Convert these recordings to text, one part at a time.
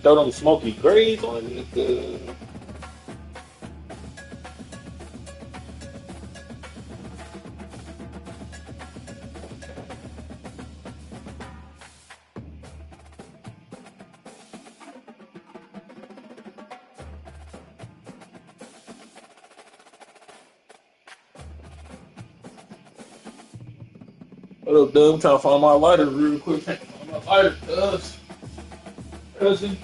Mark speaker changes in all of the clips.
Speaker 1: Throw them smoky grays on it. What up, Doug? I'm trying to find my lighter real quick. Can't find my lighter, cousin.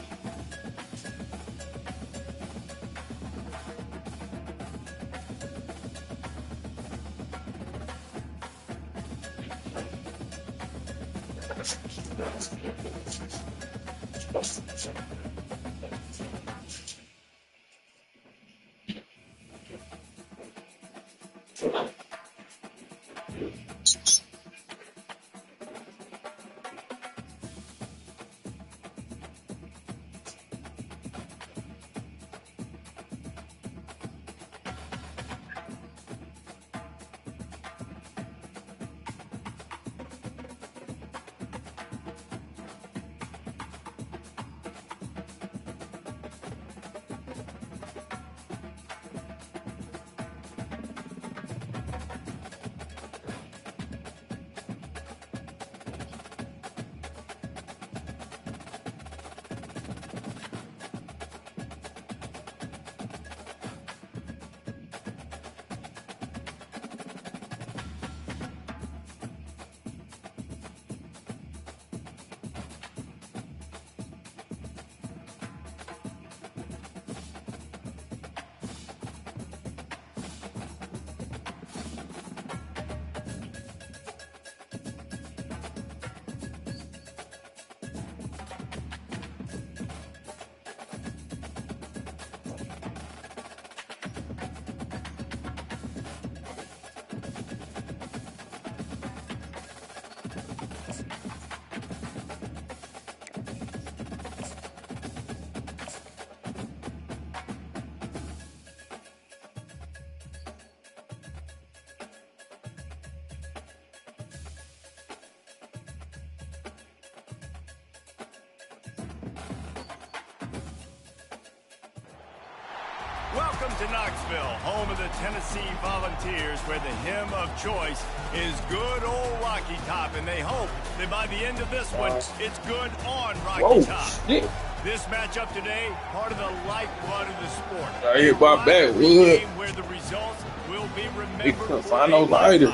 Speaker 2: Welcome to Knoxville, home of the Tennessee Volunteers, where the hymn of choice is Good Old Rocky Top, and they hope that by the end of this one, it's good on Rocky Top.
Speaker 1: Shit.
Speaker 2: This matchup today, part of the lifeblood of the sport.
Speaker 1: I hit my back.
Speaker 2: Where the results will be
Speaker 1: He
Speaker 2: remembered
Speaker 1: couldn't find no lighter.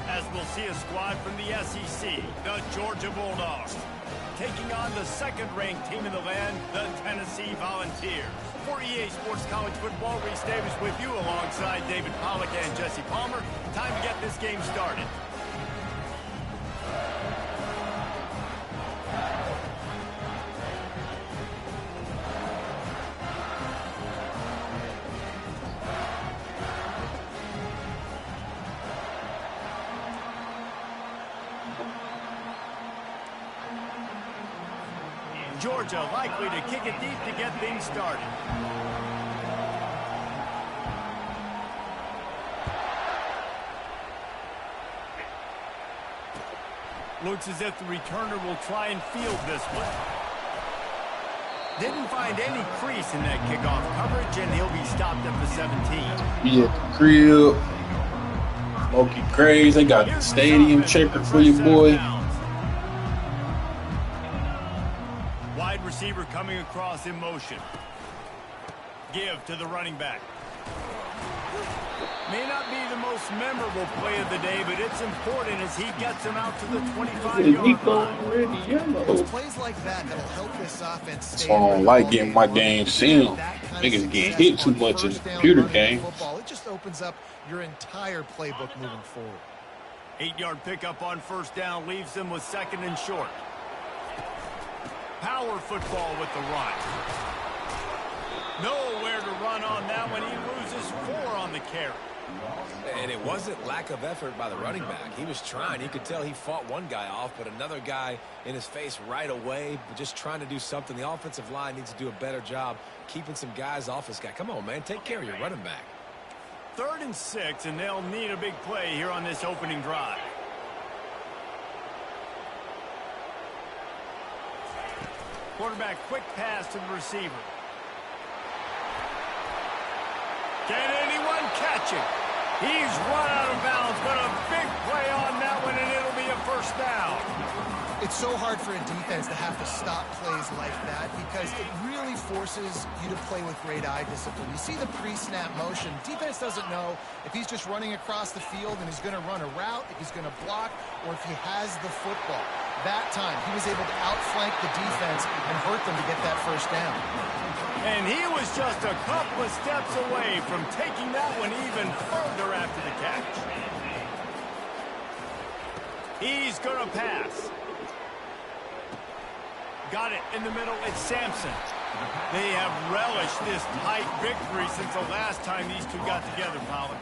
Speaker 2: as we'll see a squad from the SEC, the Georgia Bulldogs, taking on the second-ranked team in the land, the Tennessee Volunteers. For EA Sports College Football, Reese Davis with you alongside David Pollack and Jesse Palmer. Time to get this game started. Georgia likely to kick it deep to get things started. Looks as if the returner will try and field this one. Didn't find any crease in that kickoff coverage, and he'll be stopped at the 17.
Speaker 1: Be at the crib. Smoky Grays. They got the stadium checkered for you, boy.
Speaker 2: Wide receiver coming across in motion. Give to the running back. May not be the most memorable play of the day, but it's important as he gets him out to the 25-yard line.
Speaker 3: It's plays like that that'll help this offense stay.
Speaker 1: So I don't like getting my game seen. Niggas getting hit too much in the computer game.
Speaker 3: It just opens up your entire playbook moving forward.
Speaker 2: 8-yard pickup on first down leaves them with second and short. Power football with the run. Nowhere to run on that one. He loses 4 on the carry.
Speaker 4: And it wasn't lack of effort by the running back. He was trying. You could tell he fought one guy off, but another guy in his face right away, just trying to do something. The offensive line needs to do a better job keeping some guys off this guy. Come on, man. Take care of your running back.
Speaker 2: 3rd and 6, and they'll need a big play here on this opening drive. Quarterback quick pass to the receiver. Can anyone catch him? He's run out of bounds, but a big play on that one, and it'll be a first down.
Speaker 3: It's so hard for a defense to have to stop plays like that because it really forces you to play with great eye discipline. You see the pre-snap motion. Defense doesn't know if he's just running across the field and he's going to run a route, if he's going to block, or if he has the football. That time, he was able to outflank the defense and hurt them to get that first down.
Speaker 2: And he was just a couple of steps away from taking that one even further after the catch. He's going to pass. Got it in the middle. It's Sampson. They have relished this tight victory since the last time these two got together, Colin.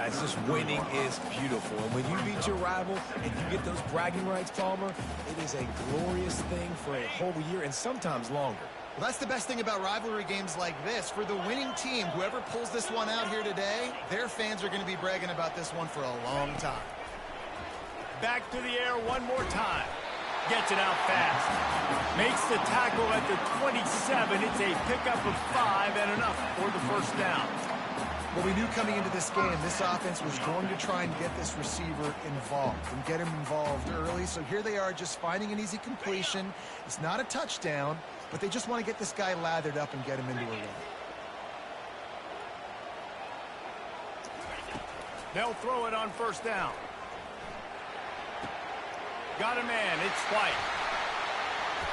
Speaker 4: It's just winning is beautiful. And when you beat your rival and you get those bragging rights, Palmer, it is a glorious thing for a whole year and sometimes longer.
Speaker 3: Well, that's the best thing about rivalry games like this. For the winning team, whoever pulls this one out here today, their fans are going to be bragging about this one for a long time.
Speaker 2: Back to the air one more time. Gets it out fast. Makes the tackle at the 27. It's a pickup of 5 and enough for the first down.
Speaker 3: Well, we knew coming into this game, this offense was going to try and get this receiver involved and get him involved early. So here they are just finding an easy completion. It's not a touchdown, but they just want to get this guy lathered up and get him into a run.
Speaker 2: They'll throw it on first down. Got a man. It's White.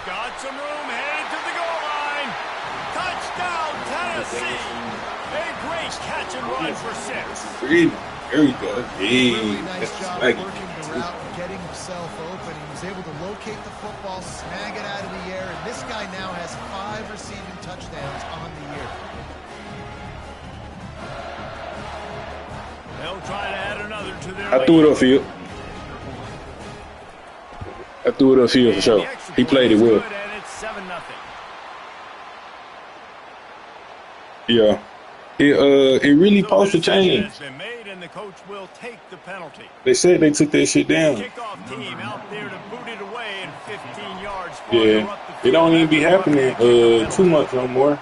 Speaker 2: Got some room. Headed to the goal line. Touchdown, Tennessee. A great catch and run for 6.
Speaker 1: Very good.
Speaker 3: Really nice job working the route and getting himself open. He was able to locate the football, snag it out of the air, and this guy now has 5 receiving touchdowns on the year.
Speaker 2: They'll try to add another to their
Speaker 1: I threw it upfield. I threw it upfield for sure. He played it well.
Speaker 2: And it's 7-0.
Speaker 1: Yeah. It really supposed to change.
Speaker 2: And the coach will take the penalty.
Speaker 1: They said they took that shit down.
Speaker 2: Kickoff team out there to boot it away and 15 yards.
Speaker 1: Yeah. It don't even be happening too much no more.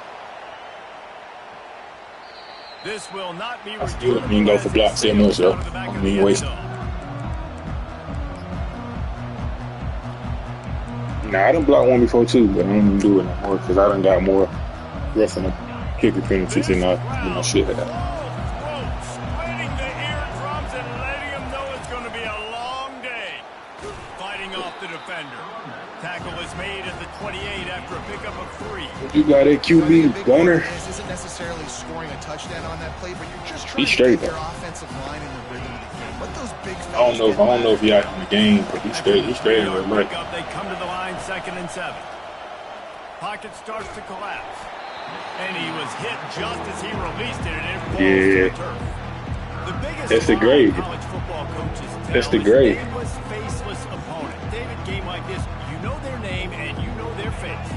Speaker 2: This will not be
Speaker 1: I still didn't go for blocks that much though. I don't even waste it. Nah, I done blocked one before too, but I don't even do it no more because I done got more roughing up kicker penalties than I should have.
Speaker 2: Splitting the eardrums and letting them know it's going to be a long day. Fighting off the defender. Tackle is made at the 28 after a pickup of 3.
Speaker 1: You got a QB gunner.
Speaker 3: This isn't necessarily scoring a touchdown on that play, but you're just trying
Speaker 1: He's
Speaker 3: to
Speaker 1: straight
Speaker 3: get your
Speaker 1: though.
Speaker 3: offensive line in the rhythm of the game. Let those big
Speaker 1: I don't know if he out in the game, but he's straight. He's straight right.
Speaker 2: They come to the line, 2nd and 7. Pocket starts to collapse. And he was hit just as he released it, and it falls to the turf. The biggest
Speaker 1: That's the grade.
Speaker 2: college football coaches
Speaker 1: That's the grade.
Speaker 2: nameless, faceless opponent. David, game like this, you know their name and you know their face.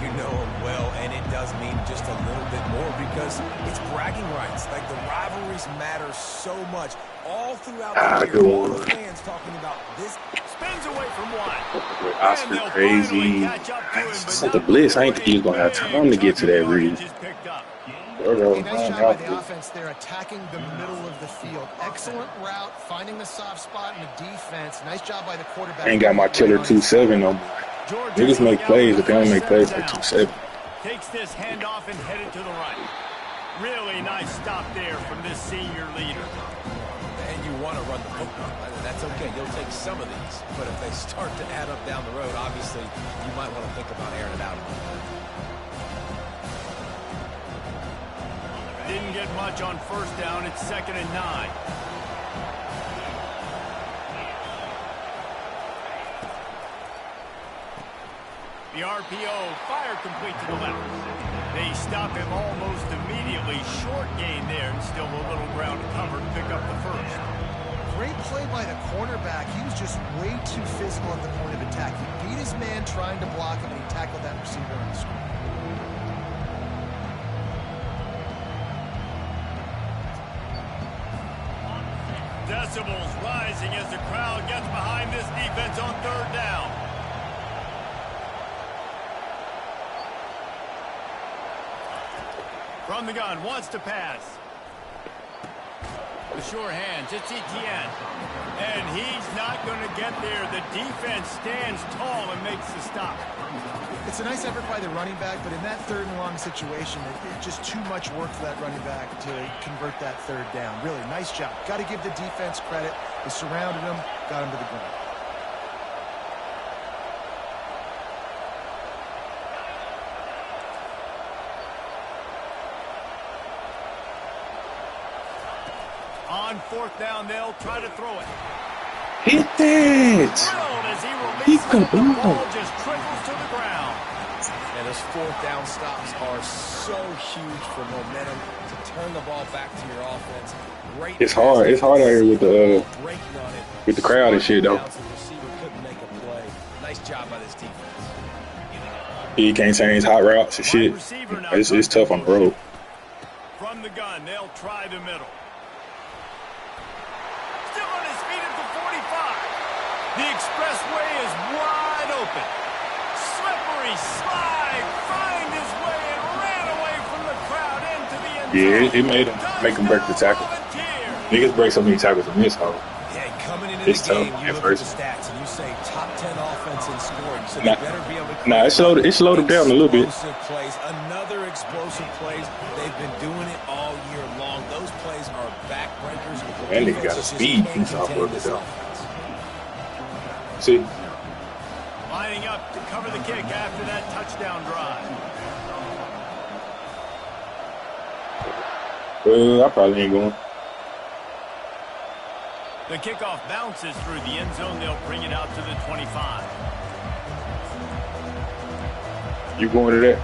Speaker 4: You know him well, and it does mean just a little bit more because it's bragging rights. Like, the rivalries matter so much all throughout the year. All the fans talking about this.
Speaker 2: Spins away from one.
Speaker 1: Oscar crazy. Sent the blitz. I ain't think he was gonna have time to get to that read.
Speaker 3: Nice job by the offense there, attacking the middle of the field. Excellent route, finding the soft spot in the defense. Nice job by the quarterback.
Speaker 1: I ain't got my killer 2-7 no more. Niggas make plays, but they don't make plays like 2-7.
Speaker 2: Takes this handoff and headed to the right. Really nice stop there from this senior leader.
Speaker 4: And you want to run the football. That's okay. You'll take some of these. But if they start to add up down the road, obviously, you might want to think about airing it out.
Speaker 2: Didn't get much on first down. It's 2nd and 9. The RPO, fire complete to the left. They stop him almost immediately. Short gain there, and still a little ground to cover to pick up the first.
Speaker 3: Great play by the cornerback. He was just way too physical at the point of attack. He beat his man trying to block him, and he tackled that receiver on the screen.
Speaker 2: Decibels rising as the crowd gets behind this defense on third down. From the gun, wants to pass. The sure hands, it's Etienne. And he's not going to get there. The defense stands tall and makes the stop.
Speaker 3: It's a nice effort by the running back, but in that third and long situation, it's just too much work for that running back to convert that third down. Really, nice job. Got to give the defense credit. They surrounded him, got him to the ground.
Speaker 2: On fourth down, they'll try to throw it.
Speaker 1: Hit that!
Speaker 2: As he releases it, the ball just trickles to the ground.
Speaker 4: And those fourth down stops are so huge for momentum to turn the ball back to your offense. Great.
Speaker 1: It's hard. It's hard out here with the crowd and shit, though.
Speaker 4: Couldn't make a play. Nice job by this defense.
Speaker 1: He can't change hot routes and shit. It's tough on the road.
Speaker 2: From the gun, they'll try the middle. Still on his feet at the 45. The expressway is wide open. Slippery slide, find his way and ran away from the crowd into the end zone.
Speaker 1: Yeah, it made him make him break the tackle. Niggas break so many tackles in this hole.
Speaker 4: Yeah, coming into
Speaker 1: It's
Speaker 4: the game,
Speaker 1: tough
Speaker 4: you
Speaker 1: at
Speaker 4: look
Speaker 1: first.
Speaker 4: at the stats and you say top 10 offense in scoring, so they better be able to.
Speaker 1: It slowed him down a little bit.
Speaker 4: Explosive plays, another explosive plays. They've been doing it all year long. Those plays are backbreakers.
Speaker 1: That nigga got a speed piece off of it, though. See?
Speaker 2: Lining up to cover the kick after that touchdown drive.
Speaker 1: I probably ain't going.
Speaker 2: The kickoff bounces through the end zone. They'll bring it out to the 25.
Speaker 1: You going to that?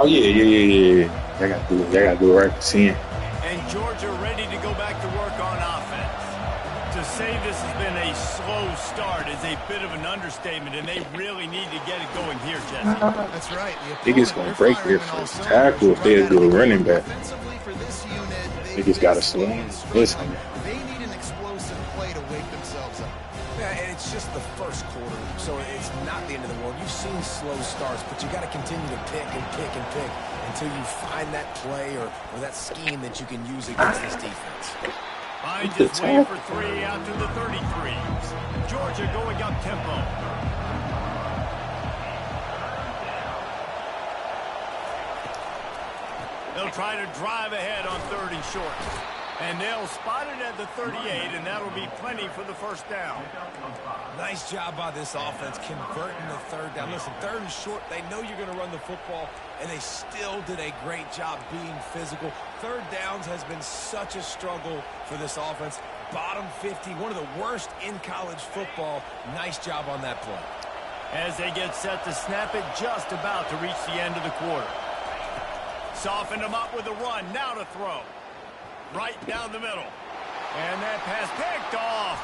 Speaker 1: Oh, yeah. I got to do it right for seeing.
Speaker 2: And Georgia ready to go back to work on offense. To say this has been a slow start is a bit of an understatement, and they really need to get it going here, Jesse.
Speaker 3: That's right.
Speaker 1: Niggas gonna break their first tackle if they do a running back. Niggas gotta swing. Listen.
Speaker 3: They need an explosive play to wake themselves up.
Speaker 4: Yeah, and it's just the first quarter, so it's not the end of the world. You've seen slow starts, but you got to continue to pick and pick and pick until you find that play or that scheme that you can use against this defense.
Speaker 2: Finds his way for three out to the 33. Georgia going up tempo. They'll try to drive ahead on third and short. And they'll spot it at the 38, and that'll be plenty for the first down.
Speaker 4: Nice job by this offense converting the third down. Listen, third and short, they know you're going to run the football, and they still did a great job being physical. Third downs has been such a struggle for this offense. Bottom 50, one of the worst in college football. Nice job on that play.
Speaker 2: As they get set to snap it, just about to reach the end of the quarter. Softened them up with a run, now to throw. Right down the middle. And that pass picked off.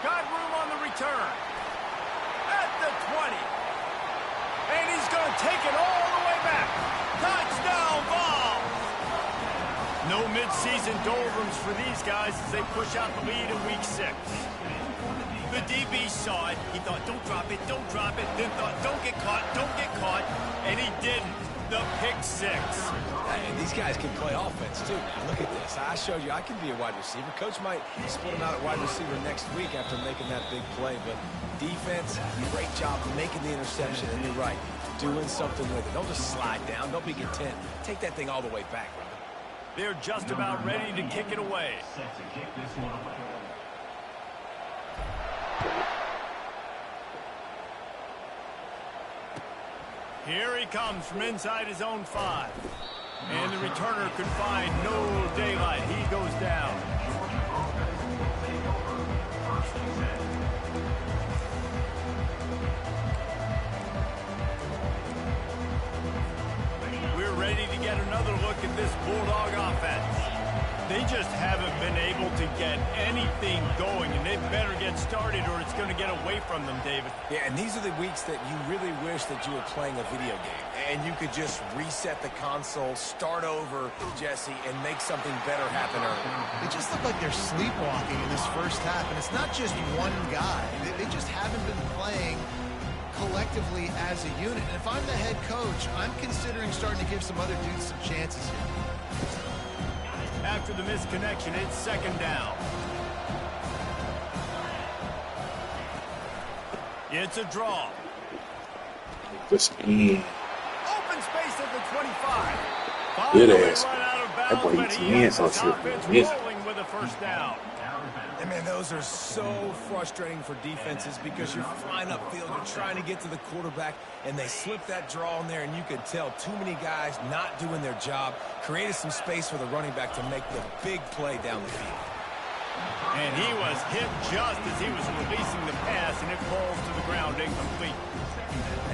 Speaker 2: Got room on the return. At the 20. And he's going to take it all the way back. Touchdown ball. No midseason doldrums for these guys as they push out the lead in week 6. The DB saw it. He thought, don't drop it, don't drop it. Then thought, don't get caught, don't get caught. And he didn't. The pick 6.
Speaker 4: And these guys can play offense, too. Now, look at this. I showed you I can be a wide receiver. Coach might split him out at wide receiver next week after making that big play. But defense, great job making the interception. And you're right, doing something with it. Don't just slide down. Don't be content. Take that thing all the way back, brother.
Speaker 2: They're just about ready to kick it away. Here he comes from inside his own 5. And the returner could find no daylight. He goes down. just haven't been able to get anything going, and they better get started or it's going to get away from them, David.
Speaker 4: Yeah, and these are the weeks that you really wish that you were playing a video game and you could just reset the console, start over, Jesse, and make something better happen early.
Speaker 3: They just look like they're sleepwalking in this first half, and it's not just one guy. They just haven't been playing collectively as a unit. And if I'm the head coach, I'm considering starting to give some other dudes some chances here.
Speaker 2: After the missed connection, it's second down. It's a draw.
Speaker 1: Just in.
Speaker 2: Open space at the 25.
Speaker 1: Good
Speaker 2: Finally
Speaker 1: ass.
Speaker 2: run out of
Speaker 1: That
Speaker 2: bounds,
Speaker 1: boy
Speaker 2: but
Speaker 1: eats
Speaker 2: he
Speaker 1: hands
Speaker 2: has
Speaker 1: on
Speaker 2: this offense
Speaker 1: shit.
Speaker 2: rolling with a first down.
Speaker 4: And man, those are so frustrating for defenses because you're flying upfield, you're trying to get to the quarterback, and they slip that draw in there, and you could tell too many guys not doing their job, created some space for the running back to make the big play down the field.
Speaker 2: And he was hit just as he was releasing the pass, and it falls to the ground incomplete.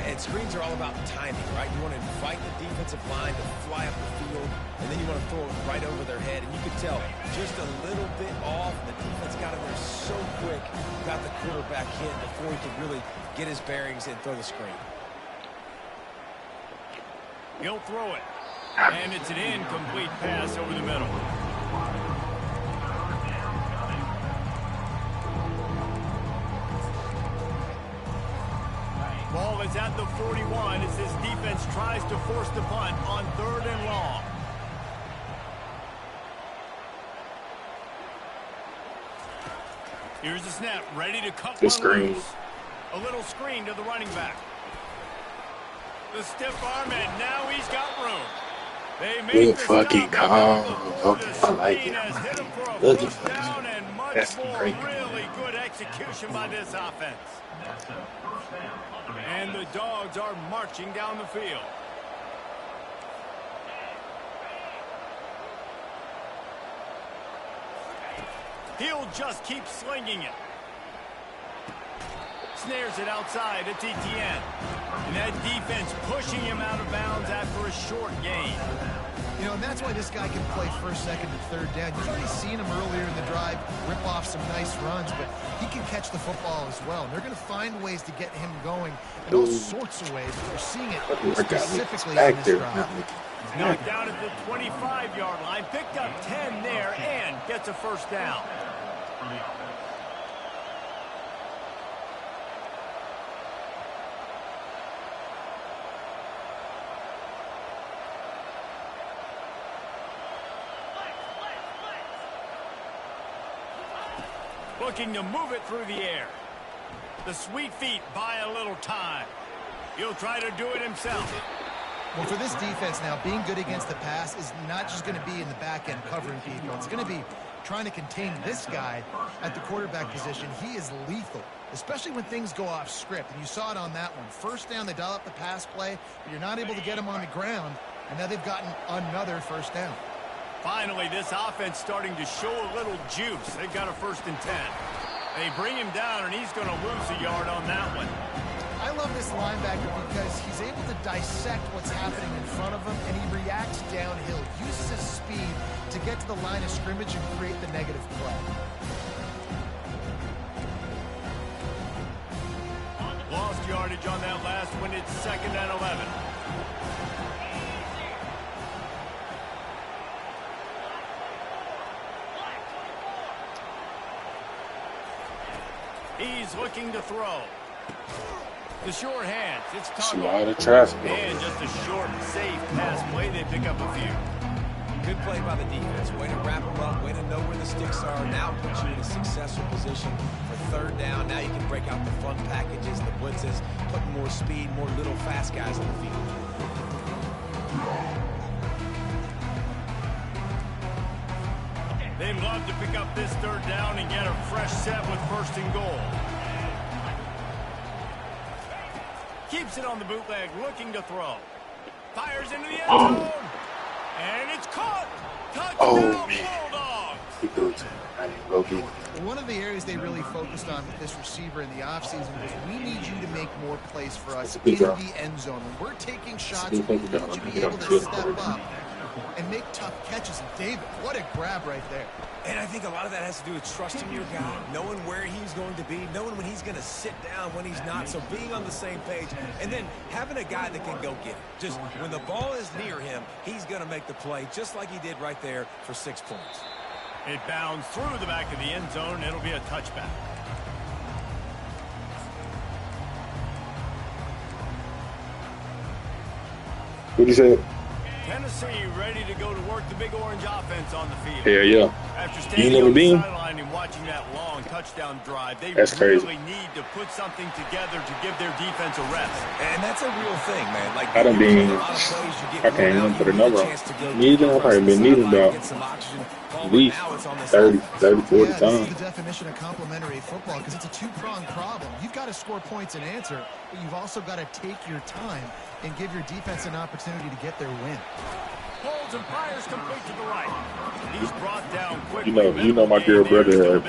Speaker 4: And screens are all about timing, right? You want to invite the defensive line to fly up the field, and then you want to throw it right over their head. And you could tell just a little bit off. The defense got in there so quick, got the quarterback hit before he could really get his bearings and throw the screen.
Speaker 2: He'll throw it. And it's an incomplete pass over the middle. Ball is at the 41 as this defense tries to force the punt on 3rd and long. Here's the snap, ready to cut one
Speaker 1: Screen.
Speaker 2: loose. A little screen to the running back. The stiff arm, and now he's got room. They made
Speaker 1: Good
Speaker 2: the
Speaker 1: fucking
Speaker 2: stop.
Speaker 1: call. Okay, I like
Speaker 2: Screen
Speaker 1: it.
Speaker 2: has hit him for a
Speaker 1: Look
Speaker 2: first
Speaker 1: at
Speaker 2: down and much
Speaker 1: that's
Speaker 2: more.
Speaker 1: great.
Speaker 2: Really good execution by this offense. And the Dogs are marching down the field. He'll just keep slinging it. Snares it outside. It's Etienne. And that defense pushing him out of bounds after a short gain.
Speaker 3: You know, and that's why this guy can play first, second, and third down. You've already seen him earlier in the drive rip off some nice runs, but he can catch the football as well. And they're going to find ways to get him going in all sorts of ways. We're seeing it specifically in this drive.
Speaker 2: Knocked down at the 25-yard line. Picked up 10 there and gets a first down. Looking to move it through the air. The sweet feet buy a little time. He'll try to do it himself.
Speaker 3: Well, for this defense now, being good against the pass is not just going to be in the back end covering people. It's going to be trying to contain this guy at the quarterback position. He is lethal, especially when things go off script. And you saw it on that one. First down, they dial up the pass play, but you're not able to get him on the ground. And now they've gotten another first down.
Speaker 2: Finally, this offense starting to show a little juice. They've got a 1st and 10. They bring him down, and he's going to lose a yard on that one.
Speaker 3: I love this linebacker because he's able to dissect what's happening in front of him, and he reacts downhill, uses his speed to get to the line of scrimmage and create the negative play.
Speaker 2: Lost yardage on that last one. It's 2nd and 11. He's looking to throw. The short hands. It's
Speaker 1: It's a
Speaker 2: Tuggle.
Speaker 1: lot of traffic.
Speaker 2: And just a short, safe pass play. They pick up a few.
Speaker 4: Good play by the defense. Way to wrap them up. Way to know where the sticks are. Now puts you in a successful position for 3rd down. Now you can break out the fun packages, the blitzes, put more speed, more little fast guys on the field.
Speaker 2: They'd love to pick up this 3rd down and get a fresh set with 1st and goal. Keeps it on the bootleg, looking to throw. Fires into the end zone. And it's caught. Touchdown, Bulldogs.
Speaker 1: He threw it to me. I didn't go get it.
Speaker 3: One of the areas they really focused on with this receiver in the offseason was we need you to make more plays for us in the end zone. When we're taking shots, we need you to be able to step up and make tough catches. And David, what a grab right there.
Speaker 4: And I think a lot of that has to do with trusting your guy, knowing where he's going to be, knowing when he's going to sit down, when he's not. So being on the same page, and then having a guy that can go get it. Just when the ball is near him, he's going to make the play, just like he did right there for 6 points.
Speaker 2: It bounds through the back of the end zone. It'll be a touchback.
Speaker 1: What you say?
Speaker 2: Tennessee ready to go to work the big orange offense on the field.
Speaker 1: Yeah, yeah.
Speaker 2: After
Speaker 1: You
Speaker 2: standing
Speaker 1: never
Speaker 2: on the
Speaker 1: been?
Speaker 2: sideline and watching that long touchdown drive, they
Speaker 1: That's
Speaker 2: really
Speaker 1: crazy.
Speaker 2: need to put something together to give their defense a rest.
Speaker 4: And that's a real thing, man. Like,
Speaker 1: I done
Speaker 4: you play
Speaker 1: been,
Speaker 4: a lot of plays, you get
Speaker 1: I can't
Speaker 4: worn
Speaker 1: even
Speaker 4: out,
Speaker 1: put
Speaker 4: you
Speaker 1: a
Speaker 4: get
Speaker 1: number
Speaker 4: chance to go
Speaker 1: on. Neither one probably been needed about
Speaker 4: get some oxygen.
Speaker 1: at least
Speaker 4: Now it's on this
Speaker 1: 30,
Speaker 4: offense.
Speaker 1: 30, 40
Speaker 3: Yeah, this is
Speaker 1: times.
Speaker 3: the definition of complementary football because it's a two-pronged problem. You've got to score points and answer, but you've also got to take your time and give your defense an opportunity to get their win.
Speaker 2: Holds and fires complete to the right. He's brought down quickly.
Speaker 1: You know my girl brother had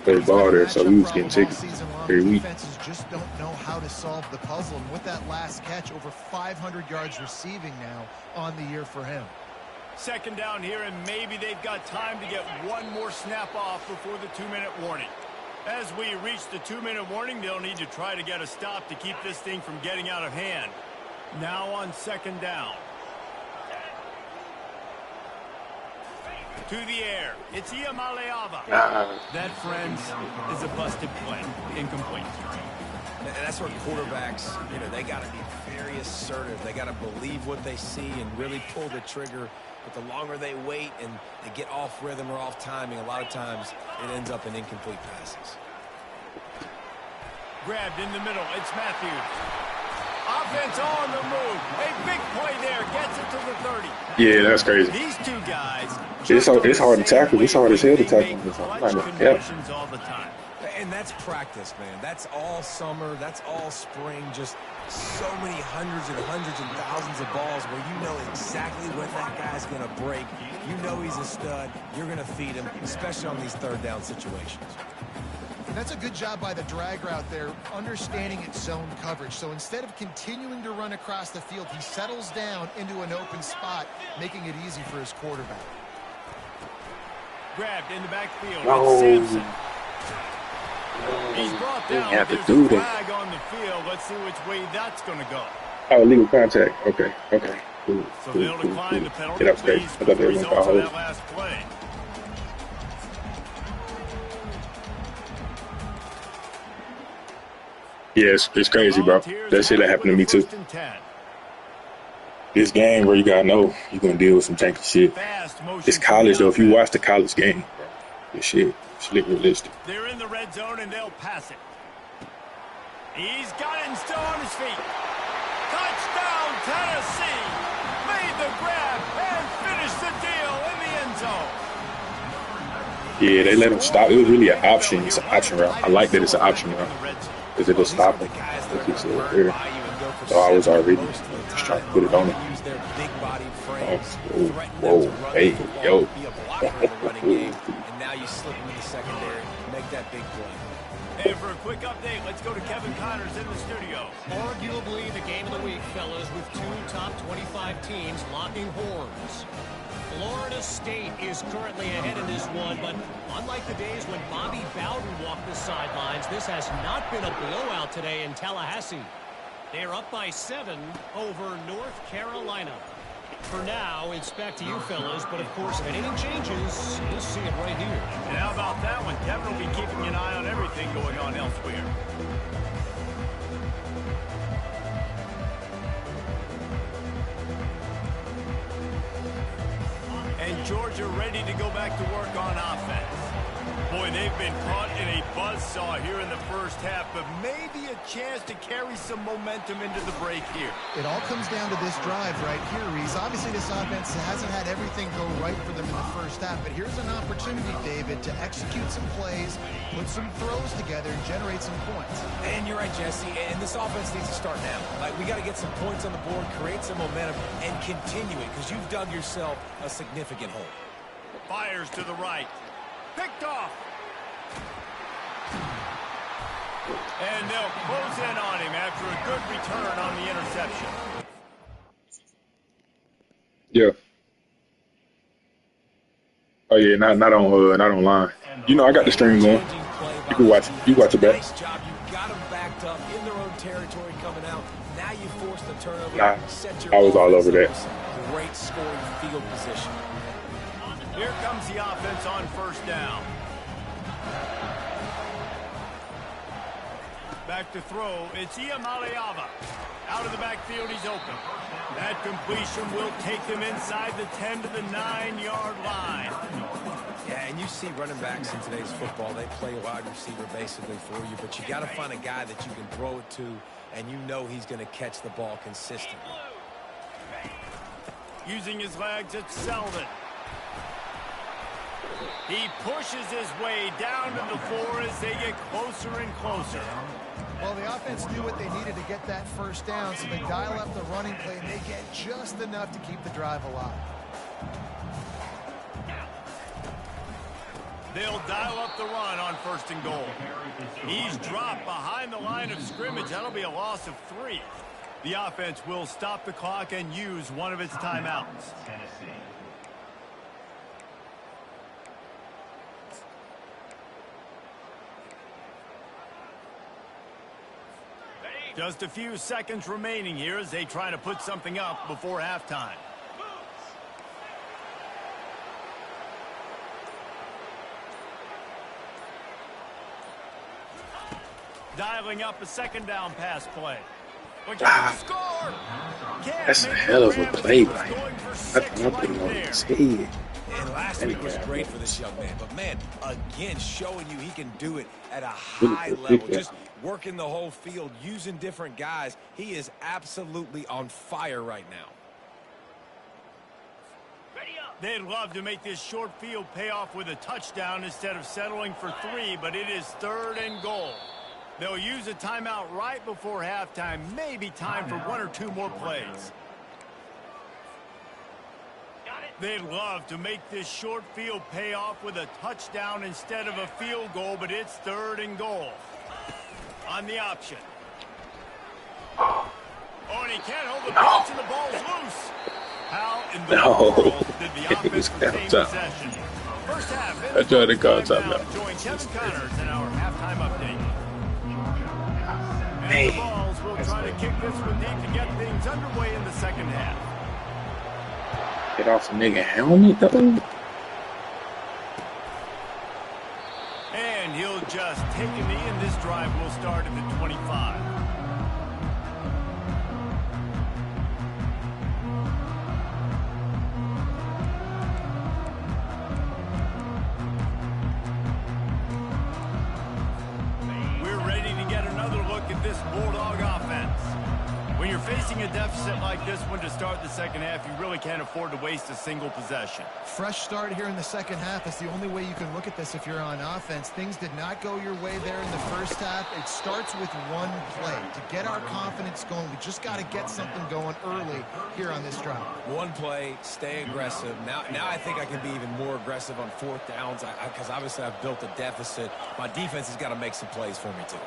Speaker 1: played ball there, so he was getting tickets every week.
Speaker 3: Defenses just don't know how to solve the puzzle. And with that last catch, over 500 yards receiving now on the year for him.
Speaker 2: Second down here, and maybe they've got time to get one more snap off before the 2-minute warning. As we reach the 2-minute warning, they'll need to try to get a stop to keep this thing from getting out of hand. Now on second down. To the air. It's Iamaleava. That, friends, is a busted play. Incomplete.
Speaker 4: And that's where quarterbacks, they got to be very assertive. They got to believe what they see and really pull the trigger. But the longer they wait and they get off rhythm or off timing, a lot of times it ends up in incomplete passes.
Speaker 2: Grabbed in the middle. It's Matthews. Offense on the move. A big play there. Gets it to the 30.
Speaker 1: Yeah, that's crazy.
Speaker 2: These two guys.
Speaker 1: It's hard to tackle. It's hard as hell to tackle. Yeah.
Speaker 2: All the time.
Speaker 4: And that's practice, man. That's all summer. That's all spring. Just so many hundreds and thousands of balls where you know exactly when that guy's going to break. You know he's a stud. You're going to feed him, especially on these third down situations.
Speaker 3: And that's a good job by the drag route there, understanding its zone coverage. So instead of continuing to run across the field, he settles down into an open spot, making it easy for his quarterback.
Speaker 2: Grabbed in the backfield.
Speaker 1: No.
Speaker 2: It's Sampson. He's brought down.
Speaker 1: Have to
Speaker 2: There's
Speaker 1: do
Speaker 2: a
Speaker 1: that.
Speaker 2: flag on the field. Let's see which way that's going to go.
Speaker 1: Oh, legal contact. Okay. Cool.
Speaker 2: So they'll decline the penalty.
Speaker 1: Yeah, that was crazy. I thought they were going to
Speaker 2: Results
Speaker 1: call
Speaker 2: of
Speaker 1: it.
Speaker 2: that last play.
Speaker 1: Yeah, it's crazy, bro. That shit that happened to me too. This game where you gotta know you're gonna deal with some tanky shit. It's college though. If you watch the college game, bro, this shit look realistic.
Speaker 2: They're in the red zone and they'll pass it. He's got it and still on his feet. Touchdown, Tennessee! Made the grab and finished the deal in the end zone.
Speaker 1: Yeah, they let him stop. It was really an option. It's an option route. I like that it's an option route because it'll stop him. So I was already just trying to put it on him. Whoa, hey, yo.
Speaker 4: And now you slip into the secondary, make that big play.
Speaker 2: And for a quick update, let's go to Kevin Connors in the studio.
Speaker 5: Arguably the game of the week, fellas, with two top 25 teams locking horns. Florida State is currently ahead in this one, but unlike the days when Bobby Bowden walked the sidelines, this has not been a blowout today in Tallahassee. They're up by 7 over North Carolina. For now, it's back to you fellas, but of course, if anything changes, you'll see it right here.
Speaker 2: And how about that one? Kevin will be keeping an eye on everything going on elsewhere. And Georgia ready to go back to work on offense. Boy, they've been caught in a buzzsaw here in the first half, but maybe a chance to carry some momentum into the break here.
Speaker 3: It all comes down to this drive right here, Reese. Obviously, this offense hasn't had everything go right for them in the first half, but here's an opportunity, David, to execute some plays, put some throws together, and generate some points.
Speaker 4: And you're right, Jesse, and this offense needs to start now. Like, we got to get some points on the board, create some momentum, and continue it, because you've dug yourself a significant hole.
Speaker 2: Fires to the right. Picked off. And they'll close in on him after a good return on the interception.
Speaker 1: Yeah. Oh yeah, not online. You know, I got the stream going.
Speaker 4: Game-changing play
Speaker 1: You
Speaker 4: by
Speaker 1: can
Speaker 4: this
Speaker 1: watch. You
Speaker 4: defense.
Speaker 1: watch it back.
Speaker 4: Nice job. You got them backed up in their own territory coming out. Now you force the turnover.
Speaker 1: Nah,
Speaker 4: Set your
Speaker 1: I was all
Speaker 4: offense
Speaker 1: over
Speaker 4: up
Speaker 1: that.
Speaker 4: with some great scoring field position.
Speaker 2: Here comes the offense on first down. Back to throw. It's Iamaleava. Out of the backfield, he's open. That completion will take them inside the 10 to the 9-yard line.
Speaker 4: Yeah, and you see running backs in today's football, they play wide receiver basically for you, but you got to find a guy that you can throw it to, and you know he's going to catch the ball consistently.
Speaker 2: Using his legs, it's Selden. He pushes his way down to the floor as they get closer and closer.
Speaker 3: Well, the offense knew what they needed to get that first down, so they dial up the running play, and they get just enough to keep the drive alive.
Speaker 2: They'll dial up the run on first and goal. He's dropped behind the line of scrimmage. That'll be a loss of 3. The offense will stop the clock and use one of its timeouts. Just a few seconds remaining here as they try to put something up before halftime. Dialing up a second down pass play.
Speaker 1: That's a hell of a play, man. I can't put him on his head.
Speaker 4: And last week was great for this young man, but man, again, showing you he can do it at a high level, just working the whole field, using different guys. He is absolutely on fire right now.
Speaker 2: They'd love to make this short field pay off with a touchdown instead of settling for 3, but it is 3rd and goal. They'll use a timeout right before halftime, maybe time for 1 or 2 more plays. They'd love to make this short field pay off with a touchdown instead of a field goal, but it's 3rd and goal. On the option. Oh, and he can't hold the pitch, and the ball's loose. How in the world did the offense retain possession? First half.
Speaker 1: I tried to call timeout.
Speaker 2: Join Kevin Connors in our halftime update. And
Speaker 1: Hey.
Speaker 2: the Balls will try to kick this one deep to get things underway in the second half.
Speaker 1: Get off a nigga helmet, though.
Speaker 2: And he'll just take a knee, and this drive will start at the 25. We're ready to get another look at this Bulldog offense. When you're facing a deficit like this one to start the second half, you really can't afford to waste a single possession.
Speaker 3: Fresh start here in the second half is the only way you can look at this if you're on offense. Things did not go your way there in the first half. It starts with one play. To get our confidence going, we just got to get something going early here on this drive.
Speaker 4: One play, stay aggressive. Now I think I can be even more aggressive on 4th downs because obviously I've built a deficit. My defense has got to make some plays for me too.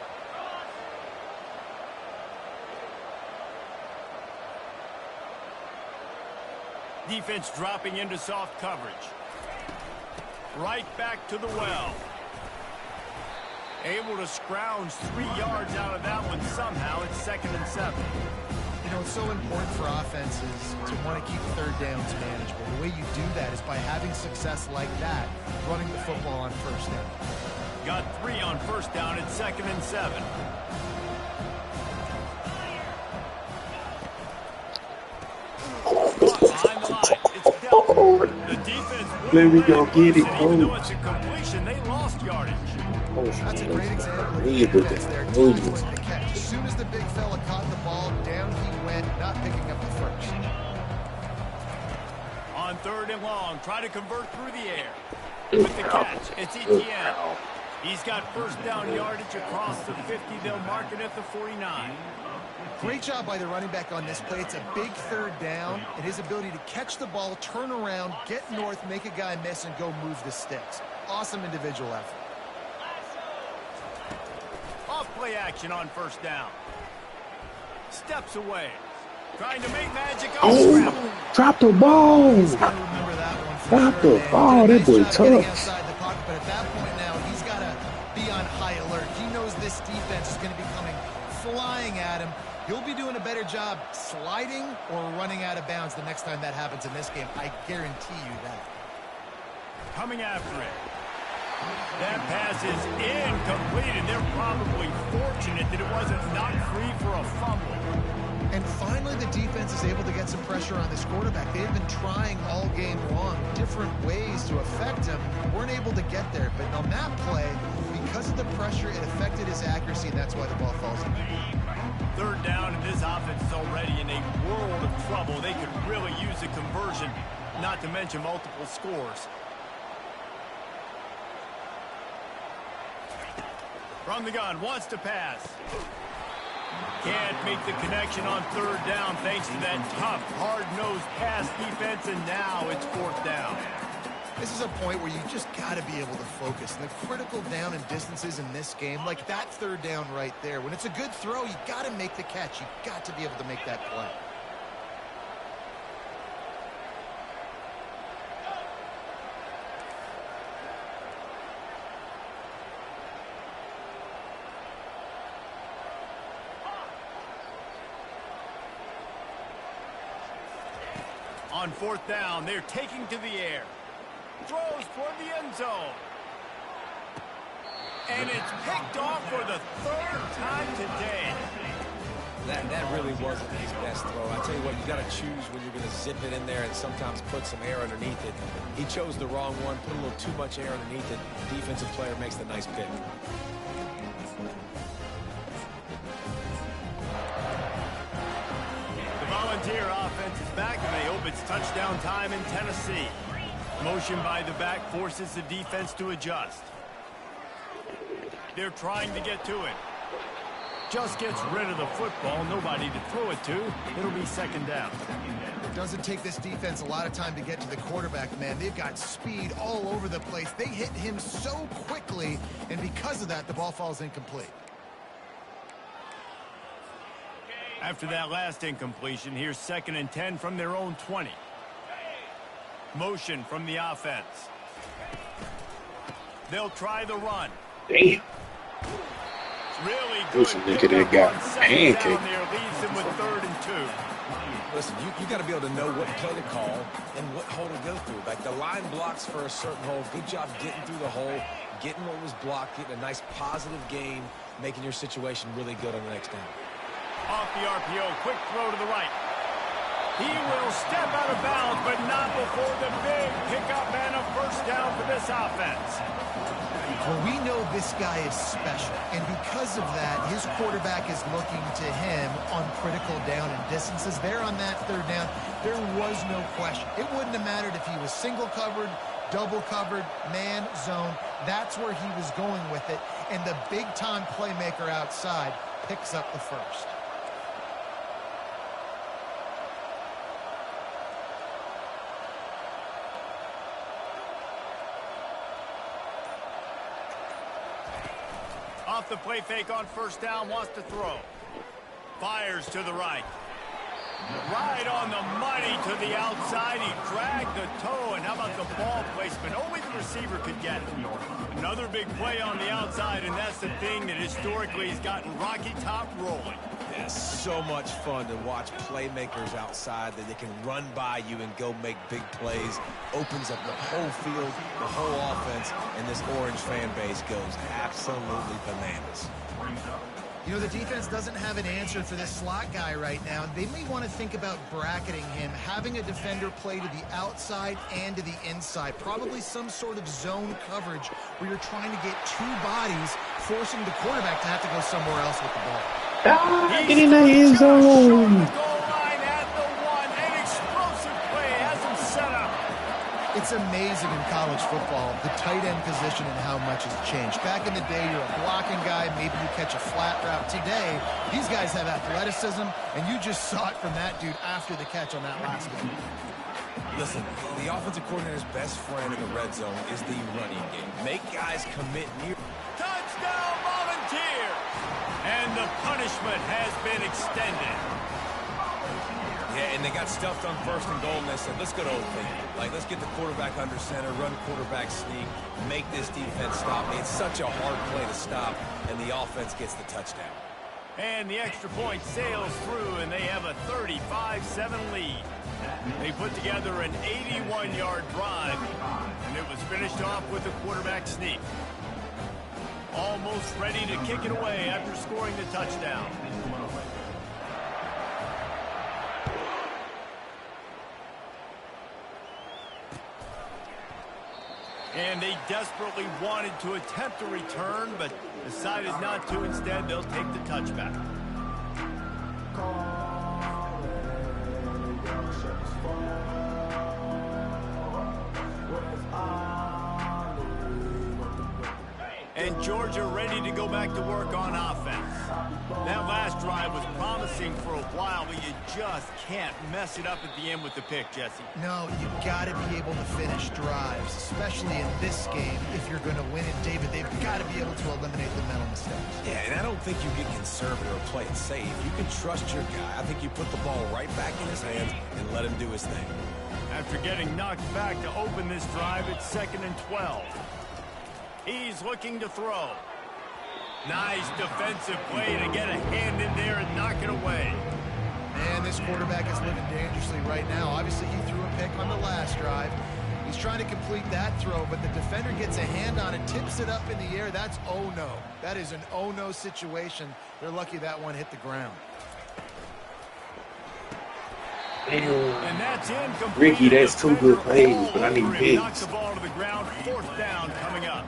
Speaker 2: Defense dropping into soft coverage. Right back to the well. Able to scrounge 3 yards out of that one somehow. It's 2nd and 7.
Speaker 3: You know, it's so important for offenses to want to keep 3rd downs manageable. The way you do that is by having success like that, running the football on first down.
Speaker 2: Got 3 on first down. It's 2nd and 7. Behind the line. It's dealt. The defense
Speaker 1: Let me go get it,
Speaker 2: even though
Speaker 1: coach.
Speaker 2: it's a completion, they lost yardage.
Speaker 3: That's a great example of the defense there. Timing the catch. As soon as the big fella caught the ball, down he went, not picking up the first.
Speaker 2: On 3rd and long, try to convert through the air. With the catch, it's Etienne. He's got first down yardage across the 50. They'll mark it at the 49.
Speaker 3: Great job by the running back on this play. It's a big 3rd down, and his ability to catch the ball, turn around, get north, make a guy miss, and go move the sticks. Awesome individual effort.
Speaker 2: Off play action on first down. Steps away. Trying to make magic on the
Speaker 1: Oh,
Speaker 2: scramble.
Speaker 1: drop the ball.
Speaker 3: He's going to remember that one for
Speaker 1: Drop
Speaker 3: sure,
Speaker 1: the
Speaker 3: man.
Speaker 1: ball.
Speaker 3: He
Speaker 1: That
Speaker 3: did a
Speaker 1: boy
Speaker 3: nice job getting
Speaker 1: tough.
Speaker 3: outside the pocket, but at that point now, he's got to be on high alert. He knows this defense is going to be coming flying at him. He'll be doing a better job sliding or running out of bounds the next time that happens in this game. I guarantee you that.
Speaker 2: Coming after it. That pass is incomplete, and they're probably fortunate that it wasn't knocked free for a fumble.
Speaker 3: And finally, the defense is able to get some pressure on this quarterback. They've been trying all game long different ways to affect him. Weren't able to get there. But on that play, because of the pressure, it affected his accuracy, and that's why the ball falls in.
Speaker 2: Third down, and this offense is already in a world of trouble. They could really use a conversion, not to mention multiple scores. From the gun, wants to pass. Can't make the connection on third down thanks to that tough, hard-nosed pass defense, and now it's fourth down.
Speaker 3: This is a point where you just got to be able to focus. And the critical down and distances in this game, like that third down right there, when it's a good throw, you got to make the catch. You got to be able to make that play.
Speaker 2: On fourth down, they're taking to the air. Throws toward the end zone. And it's picked off for the third time today.
Speaker 4: That really wasn't his best throw. I tell you what, you got to choose when you're going to zip it in there and sometimes put some air underneath it. He chose the wrong one, put a little too much air underneath it. Defensive player makes the nice pick.
Speaker 2: The Volunteer offense is back, and they hope it's touchdown time in Tennessee. Motion by the back forces the defense to adjust. They're trying to get to it. Just gets rid of the football. Nobody to throw it to. It'll be second down.
Speaker 3: It doesn't take this defense a lot of time to get to the quarterback, man. They've got speed all over the place. They hit him so quickly, and because of that, the ball falls incomplete.
Speaker 2: After that last incompletion, here's 2nd and 10 from their own 20. Motion from the offense. They'll try the run.
Speaker 1: Damn.
Speaker 2: Really
Speaker 1: Listen,
Speaker 2: good.
Speaker 1: look at that guy. Pancake.
Speaker 2: Down there leaves them with 3rd and 2.
Speaker 4: Listen, you got to be able to know what play to call and what hole to go through. Like the line blocks for a certain hole. Good job getting through the hole, getting what was blocked, getting a nice positive gain, making your situation really good on the next down.
Speaker 2: Off the RPO, quick throw to the right. He will step out of bounds, but not before the big pickup and a first down for this offense.
Speaker 3: Well, we know this guy is special, and because of that, his quarterback is looking to him on critical down and distances. There on that third down, there was no question. It wouldn't have mattered if he was single covered, double covered, man, zone. That's where he was going with it, and the big-time playmaker outside picks up the first.
Speaker 2: Off the play fake on first down, wants to throw. Fires to the right. Right on the money to the outside. He dragged the toe, and how about the ball placement? Only the receiver could get it. Another big play on the outside, and that's the thing that historically has gotten Rocky Top rolling.
Speaker 4: It's so much fun to watch playmakers outside that they can run by you and go make big plays. Opens up the whole field, the whole offense, and this Orange fan base goes absolutely bananas.
Speaker 3: You know, the defense doesn't have an answer for this slot guy right now. They may want to think about bracketing him, having a defender play to the outside and to the inside. Probably some sort of zone coverage where you're trying to get two bodies, forcing the quarterback to have to go somewhere else with the ball.
Speaker 1: Ah, get in the end zone.
Speaker 2: Goal line at the 1. An explosive play has him set up.
Speaker 3: It's amazing in college football, the tight end position and how much has changed. Back in the day, you're a blocking guy, maybe you catch a flat route. Today, these guys have athleticism, and you just saw it from that dude after the catch on that last one.
Speaker 4: Listen, the offensive coordinator's best friend in the red zone is the running game. Make guys commit near.
Speaker 2: Touchdown, Volunteer! And the punishment has been extended.
Speaker 4: Yeah, and they got stuffed on 1st and goal, and they said, let's go to old thinking. Like, let's get the quarterback under center, run quarterback sneak, make this defense stop me. It's such a hard play to stop, and the offense gets the touchdown.
Speaker 2: And the extra point sails through, and they have a 35-7 lead. They put together an 81-yard drive, and it was finished off with a quarterback sneak. Almost ready to kick it away after scoring the touchdown. And they desperately wanted to attempt a return, but decided not to. Instead, they'll take the touchback. And Georgia ready to go back to work on offense. That last drive was promising for a while, but you just can't mess it up at the end with the pick, Jesse.
Speaker 3: No, you got to be able to finish drives, especially in this game. If you're going to win it, David, they've got to be able to eliminate the mental mistakes.
Speaker 4: Yeah, and I don't think you get conservative or play it safe. You can trust your guy. I think you put the ball right back in his hands and let him do his thing.
Speaker 2: After getting knocked back to open this drive, it's 2nd and 12. He's looking to throw. Nice defensive play to get a hand in there and knock it away.
Speaker 3: And this quarterback is living dangerously right now. Obviously, he threw a pick on the last drive. He's trying to complete that throw, but the defender gets a hand on it, tips it up in the air. That's oh-no. That is an oh-no situation. They're lucky that one hit the ground.
Speaker 2: And that's incomplete.
Speaker 1: Ricky, that's 2 good plays, but I need bigs.
Speaker 2: Knocks the ball to the ground. 4th down coming up.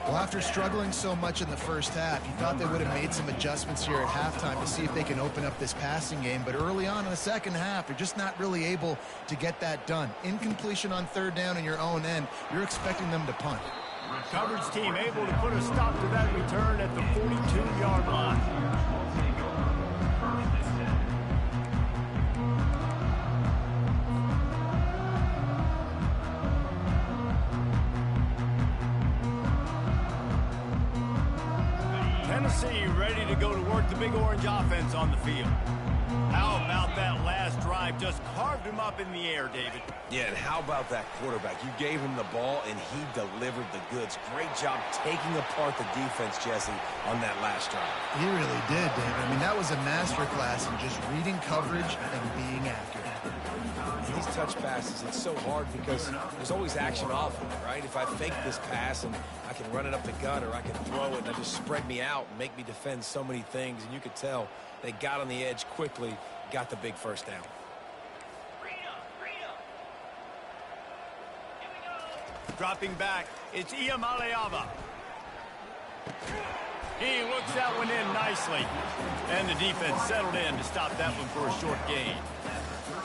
Speaker 3: Well, after struggling so much in the first half, you thought they would have made some adjustments here at halftime to see if they can open up this passing game. But early on in the second half, they're just not really able to get that done. Incompletion on 3rd down in your own end, you're expecting them to punt.
Speaker 2: Coverage team able to put a stop to that return at the 42-yard line. Tennessee ready to go to work the Big Orange offense on the field. How about that last drive? Just carved him up in the air, David.
Speaker 4: Yeah, and how about that quarterback? You gave him the ball, and he delivered the goods. Great job taking apart the defense, Jesse, on that last drive.
Speaker 3: He really did, David. I mean, that was a masterclass in just reading coverage and being accurate.
Speaker 4: These touch passes, it's so hard because there's always action off of it, right? If I fake this pass and I can run it up the gut or I can throw it and it just spread me out and make me defend so many things, and you could tell they got on the edge quickly, got the big 1st down.
Speaker 2: Dropping back, it's Iamaleava. He looks that one in nicely. And the defense settled in to stop that one for a short gain.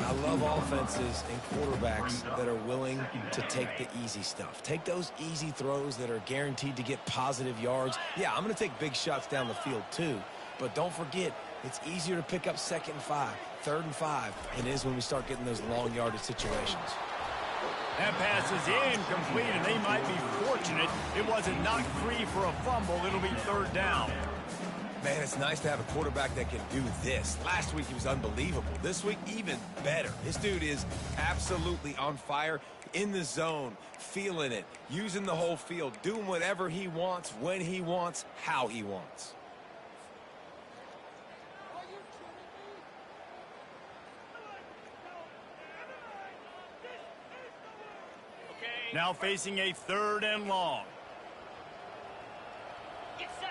Speaker 4: I love offenses and quarterbacks that are willing to take the easy stuff. Take those easy throws that are guaranteed to get positive yards. Yeah, I'm going to take big shots down the field too. But don't forget, it's easier to pick up 2nd and 5, 3rd and 5 than it is when we start getting those long yardage situations.
Speaker 2: That pass is incomplete, and they might be fortunate it wasn't knocked free for a fumble. It'll be 3rd down.
Speaker 4: Man, it's nice to have a quarterback that can do this. Last week, he was unbelievable. This week, even better. This dude is absolutely on fire, in the zone, feeling it, using the whole field, doing whatever he wants, when he wants, how he wants.
Speaker 2: Now facing a 3rd and long.
Speaker 6: Get set.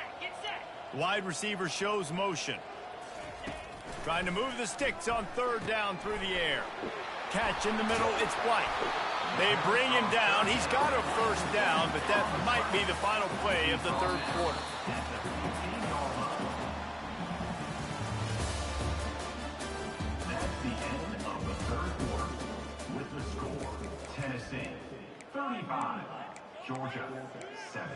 Speaker 2: Wide receiver shows motion. Trying to move the sticks on 3rd down through the air. Catch in the middle, it's White. They bring him down. He's got a 1st down, but that might be the final play of the 3rd quarter.
Speaker 7: That's the end of the 3rd quarter with the score, Tennessee 35, Georgia 7.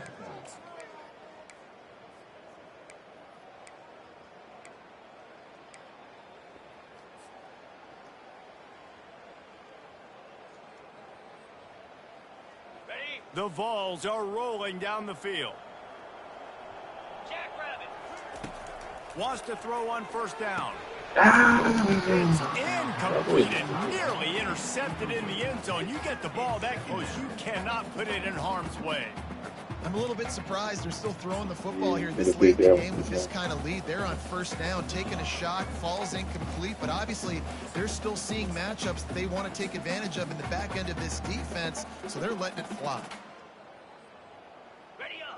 Speaker 2: The Vols are rolling down the field.
Speaker 6: Jackrabbit.
Speaker 2: Wants to throw on 1st down. It's incomplete and nearly intercepted in the end zone. You get the ball that close, you cannot put it in harm's way.
Speaker 3: I'm a little bit surprised they're still throwing the football here this late in the game with this kind of lead. They're on first down, taking a shot, falls incomplete, but obviously they're still seeing matchups that they want to take advantage of in the back end of this defense, so they're letting it fly.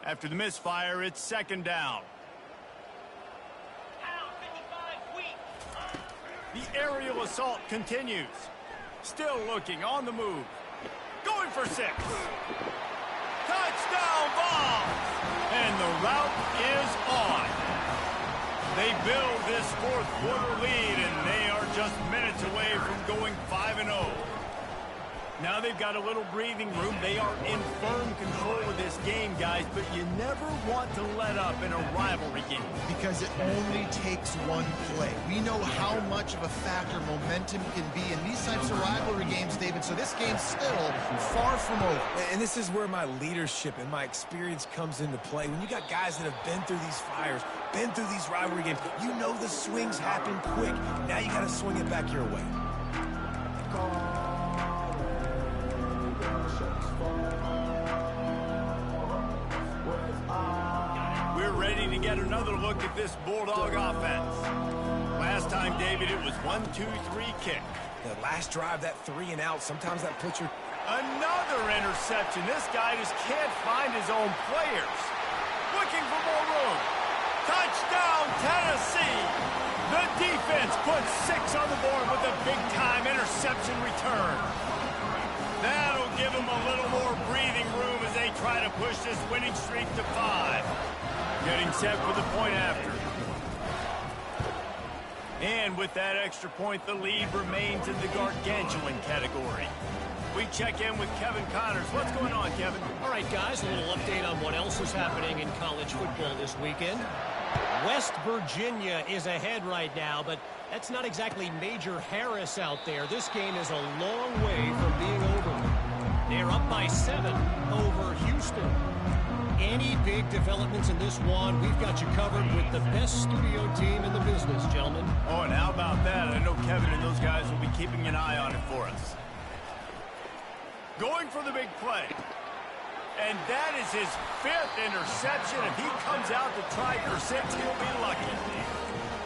Speaker 2: After the misfire, it's second down. The aerial assault continues. Still looking on the move. Going for 6. Touchdown ball! And the route is on. They build this fourth quarter lead, and they are just minutes away from going 5-0. Now they've got a little breathing room. They are in firm control of this game, guys, but you never want to let up in a rivalry game.
Speaker 3: Because it only takes one play. We know how much of a factor momentum can be in these types of rivalry games, David, so this game's still far from over.
Speaker 4: And this is where my leadership and my experience comes into play. When you got guys that have been through these fires, been through these rivalry games, you know the swings happen quick. Now you got to swing it back your way.
Speaker 2: We're ready to get another look at this Bulldog offense. Last time, David, it was 1-2-3 kick.
Speaker 4: The last drive, that 3 and out, sometimes that puts your...
Speaker 2: Another interception. This guy just can't find his own players. Looking for more room. Touchdown, Tennessee. The defense puts 6 on the board with a big-time interception return. That'll give them a little more breathing room as they try to push this winning streak to 5. Getting set for the point after. And with that extra point, the lead remains in the gargantuan category. We check in with Kevin Connors. What's going on, Kevin?
Speaker 5: All right, guys, a little update on what else is happening in college football this weekend. West Virginia is ahead right now, but that's not exactly Major Harris out there. This game is a long way from being over. They're up by 7 over Houston. Any big developments in this one, we've got you covered with the best studio team in the business, gentlemen.
Speaker 2: Oh, and how about that? I know Kevin and those guys will be keeping an eye on it for us. Going for the big play. And that is his 5th interception. If he comes out to try for 6, he'll be lucky.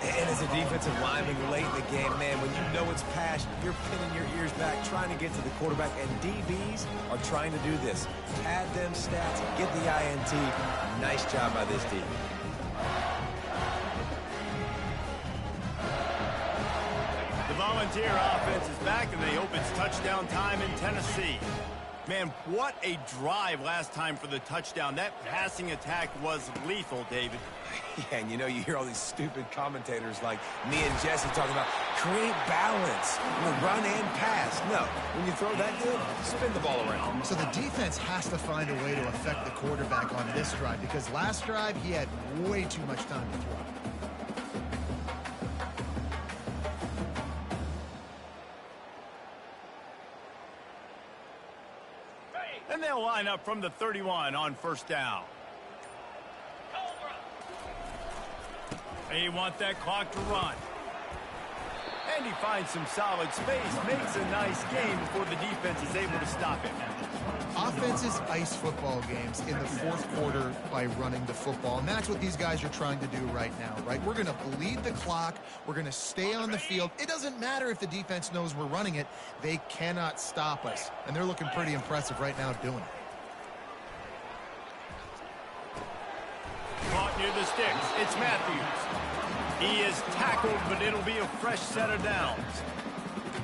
Speaker 4: And as a defensive lineman late in the game, man, when you know it's passion, you're pinning your ears back, trying to get to the quarterback, and DBs are trying to do this. Pad them stats, get the INT. Nice job by this team.
Speaker 2: The Volunteer offense is back, and they hope it's touchdown time in Tennessee. Man, what a drive last time for the touchdown. That passing attack was lethal, David.
Speaker 4: Yeah, and you know, you hear all these stupid commentators like me and Jesse talking about create balance, run and pass. No, when you throw that good, spin the ball around.
Speaker 3: So the defense has to find a way to affect the quarterback on this drive, because last drive he had way too much time to throw.
Speaker 2: And they'll line up from the 31 on first down. They want that clock to run. And he finds some solid space, makes a nice game before the defense is able to stop him.
Speaker 3: Offenses ice football games in the fourth quarter by running the football, and that's what these guys are trying to do right now, right? We're going to bleed the clock. We're going to stay on the field. It doesn't matter if the defense knows we're running it. They cannot stop us, and they're looking pretty impressive right now doing it.
Speaker 2: Caught near the sticks. It's Matthews. He is tackled, but it'll be a fresh set of downs.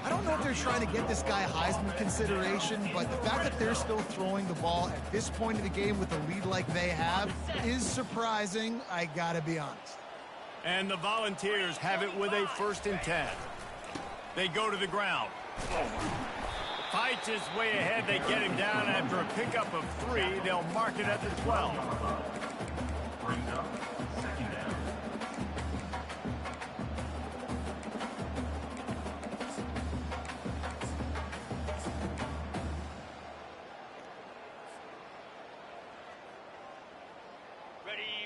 Speaker 3: I don't know if they're trying to get this guy Heisman consideration, but the fact that they're still throwing the ball at this point of the game with a lead like they have is surprising, I gotta be honest.
Speaker 2: And the Volunteers have it with a 1st and 10. They go to the ground. Fights his way ahead. They get him down after a pickup of 3. They'll mark it at the 12.
Speaker 7: Brings up second down.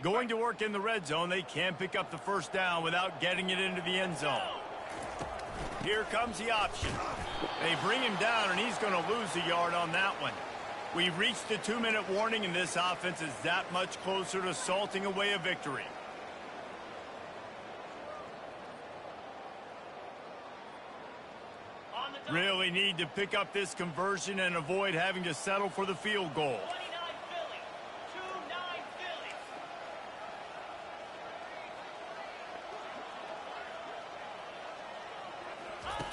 Speaker 2: Going to work in the red zone. They can't pick up the first down without getting it into the end zone. here comes the option. They bring him down, and he's going to lose a yard on that one. We've reached the 2-minute warning, and this offense is that much closer to salting away a victory. Really need to pick up this conversion and avoid having to settle for the field goal.
Speaker 6: 29 Philly.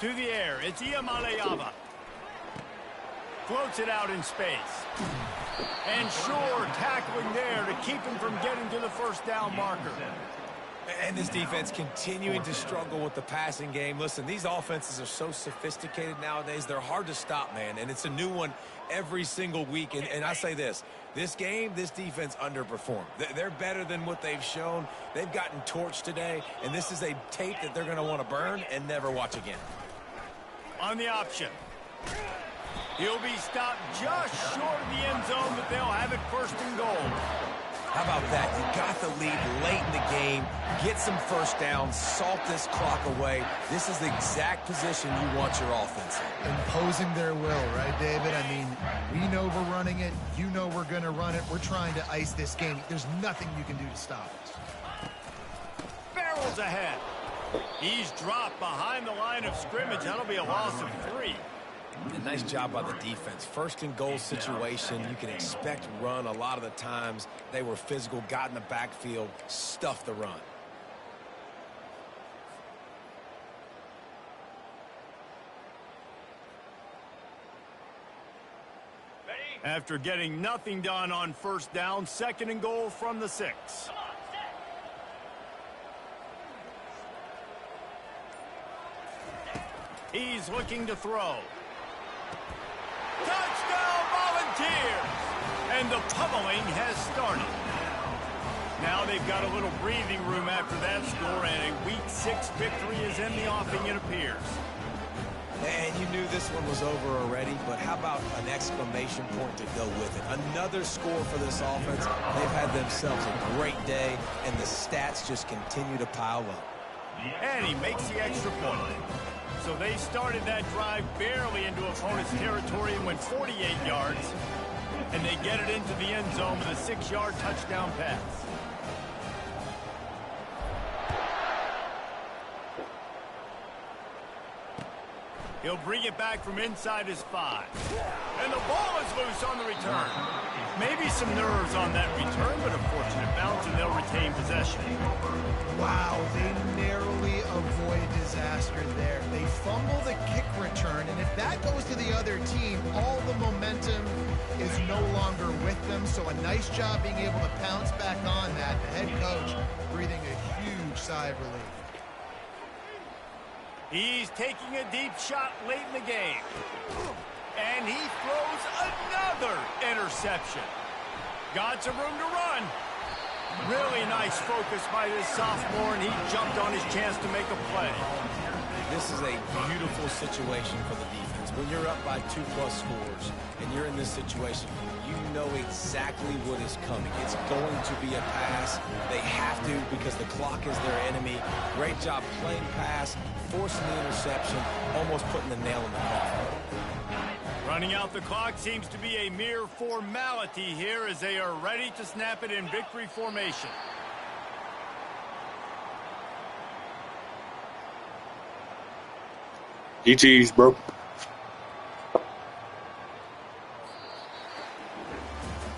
Speaker 6: 2-9 Philly.
Speaker 2: To the air, it's Iamaleava. Floats it out in space. And sure, tackling there to keep him from getting to the first down marker.
Speaker 4: And this defense continuing to struggle with the passing game. Listen, these offenses are so sophisticated nowadays. They're hard to stop, man. And it's a new one every single week. And I say this game, this defense underperformed. They're better than what they've shown. They've gotten torched today. And this is a tape that they're going to want to burn and never watch again.
Speaker 2: On the option. He'll be stopped just short of the end zone, but they'll have it first and goal.
Speaker 4: How about that? You got the lead late in the game, get some first downs, salt this clock away. This is the exact position you want your offense in.
Speaker 3: Imposing their will, right, David? I mean, we know we're running it. You know we're going to run it. We're trying to ice this game. There's nothing you can do to stop us.
Speaker 2: Barrels ahead. He's dropped behind the line of scrimmage. That'll be a loss of 3.
Speaker 4: Nice job by the defense. First and goal situation, you can expect run a lot of the times. They were physical, got in the backfield, stuffed the run.
Speaker 2: After getting nothing done on first down, second and goal from the 6.
Speaker 6: Come on, set.
Speaker 2: He's looking to throw. Touchdown Volunteers! And the pummeling has started. Now they've got a little breathing room after that score, and a Week 6 victory is in the offing, it appears.
Speaker 4: And you knew this one was over already, but how about an exclamation point to go with it? Another score for this offense. They've had themselves a great day, and the stats just continue to pile up.
Speaker 2: And he makes the extra point. So they started that drive barely into opponent's territory and went 48 yards. And they get it into the end zone with a 6-yard touchdown pass. He'll bring it back from inside his 5. And the ball is loose on the return. Maybe some nerves on that return, but a fortunate bounce, and they'll retain possession.
Speaker 3: Wow, they narrowly avoid disaster there. They fumble the kick return, and if that goes to the other team, all the momentum is no longer with them. So a nice job being able to pounce back on that. The head coach breathing a huge sigh of relief.
Speaker 2: He's taking a deep shot late in the game. And he throws another interception. Got some room to run. Really nice focus by this sophomore, and he jumped on his chance to make a play.
Speaker 4: This is a beautiful situation for the defense. When you're up by 2+ scores and you're in this situation, you know exactly what is coming. It's going to be a pass. They have to because the clock is their enemy. Great job playing pass, forcing the interception, almost putting the nail in the coffin.
Speaker 2: Running out the clock seems to be a mere formality here as they are ready to snap it in victory formation.
Speaker 1: GT's, bro.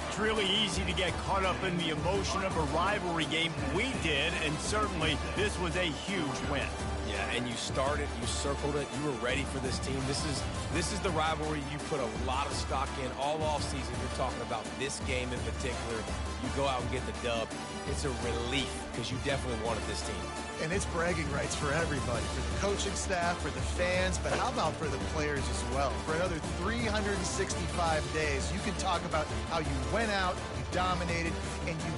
Speaker 2: It's really easy to get caught up in the emotion of a rivalry game. We did, and certainly this was a huge win.
Speaker 4: Yeah, and you started, you circled it, you were ready for this team. This is the rivalry you put a lot of stock in all offseason. You're talking about this game in particular. You go out and get the dub. It's a relief because you definitely wanted this team.
Speaker 3: And it's bragging rights for everybody, for the coaching staff, for the fans, but how about for the players as well? For another 365 days, you can talk about how you went out, you dominated, and you